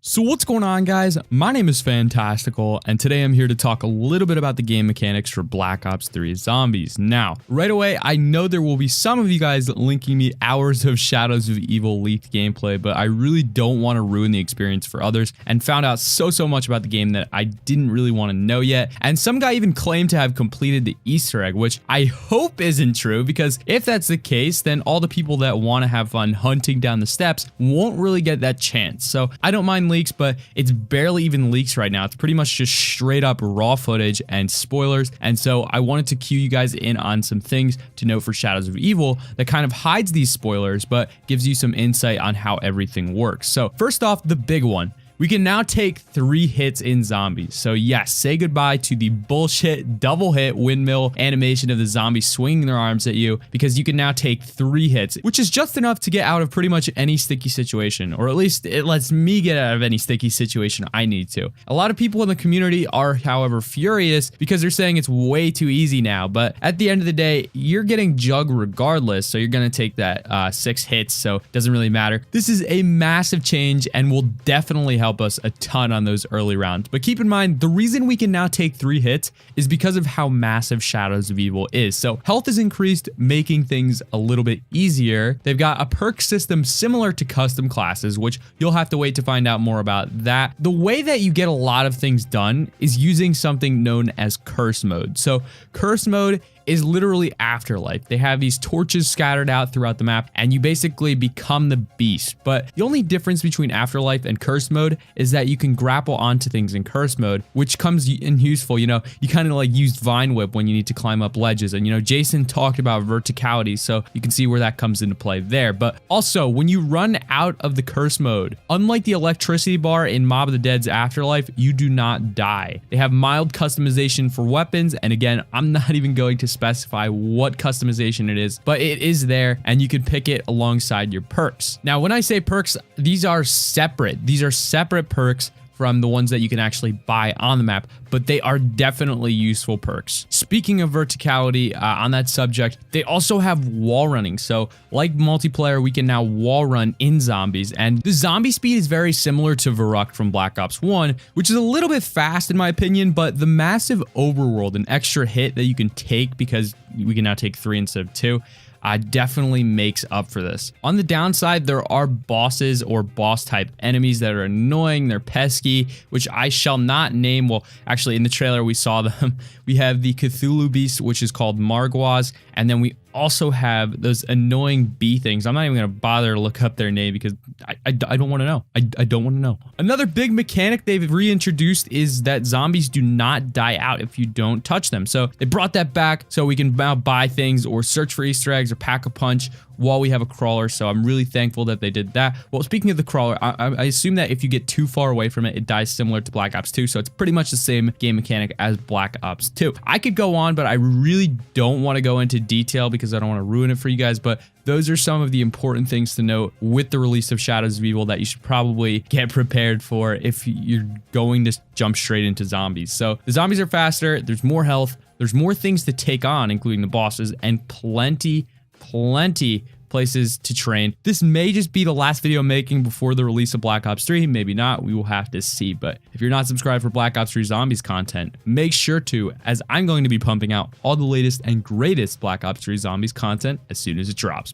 So what's going on, guys? My name is Fantastical, and today I'm here to talk a little bit about the game mechanics for Black Ops 3 Zombies. Now, right away, I know there will be some of you guys linking me hours of Shadows of Evil leaked gameplay, but I really don't want to ruin the experience for others, and found out so much about the game that I didn't really want to know yet. And some guy even claimed to have completed the Easter egg, which I hope isn't true, because if that's the case, then all the people that want to have fun hunting down the steps won't really get that chance. So I don't mind leaks, but it's barely even leaks right now. It's pretty much just straight up raw footage and spoilers. And so I wanted to cue you guys in on some things to know for Shadows of Evil that kind of hides these spoilers, but gives you some insight on how everything works. So first off, the big one. We can now take 3 hits in zombies. So yes, say goodbye to the bullshit double hit windmill animation of the zombies swinging their arms at you, because you can now take 3 hits, which is just enough to get out of pretty much any sticky situation, or at least it lets me get out of any sticky situation I need to. A lot of people in the community are, however, furious because they're saying it's way too easy now, but at the end of the day, you're getting JUG regardless, so you're gonna take that 6 hits, so it doesn't really matter. This is a massive change and will definitely help us a ton on those early rounds. But keep in mind, the reason we can now take 3 hits is because of how massive Shadows of Evil is. So health is increased, making things a little bit easier. They've got a perk system similar to custom classes, which you'll have to wait to find out more about that. The way that you get a lot of things done is using something known as curse mode. So curse mode is literally Afterlife. They have these torches scattered out throughout the map, and you basically become the beast. But the only difference between Afterlife and Curse mode is that you can grapple onto things in Curse mode, which comes in useful. You know, you kind of like used Vine Whip when you need to climb up ledges, and you know, Jason talked about verticality, so you can see where that comes into play there. But also, when you run out of the Curse mode, unlike the electricity bar in Mob of the Dead's Afterlife, you do not die. They have mild customization for weapons, and again, I'm not even going to specify what customization it is, but it is there and you can pick it alongside your perks. Now, when I say perks, these are separate. These are separate perks from the ones that you can actually buy on the map, but they are definitely useful perks. Speaking of verticality, on that subject, they also have wall running. So like multiplayer, we can now wall run in zombies, and the zombie speed is very similar to Verrückt from Black Ops 1, which is a little bit fast in my opinion, but the massive overworld, an extra hit that you can take because we can now take 3 instead of 2, definitely makes up for this. On the downside, there are bosses or boss type enemies that are annoying. They're pesky, which I shall not name. Well, actually in the trailer we saw them. We have the Cthulhu beast, which is called Margwas, and then we also have those annoying bee things. I'm not even gonna bother to look up their name because I don't want to know. I don't want to know. Another big mechanic they've reintroduced is that zombies do not die out if you don't touch them. So they brought that back so we can now buy things or search for Easter eggs or pack a punch while we have a crawler. So I'm really thankful that they did that. Well, speaking of the crawler, I assume that if you get too far away from it, it dies similar to Black Ops 2. So it's pretty much the same game mechanic as Black Ops 2. I could go on, but I really don't want to go into detail because I don't want to ruin it for you guys. But those are some of the important things to note with the release of Shadows of Evil that you should probably get prepared for if you're going to jump straight into zombies. So the zombies are faster, there's more health, there's more things to take on, including the bosses, and plenty places to train. This may just be the last video I'm making before the release of Black Ops 3, maybe not, we will have to see. But if you're not subscribed for Black Ops 3 Zombies content, make sure to, as I'm going to be pumping out all the latest and greatest Black Ops 3 Zombies content as soon as it drops.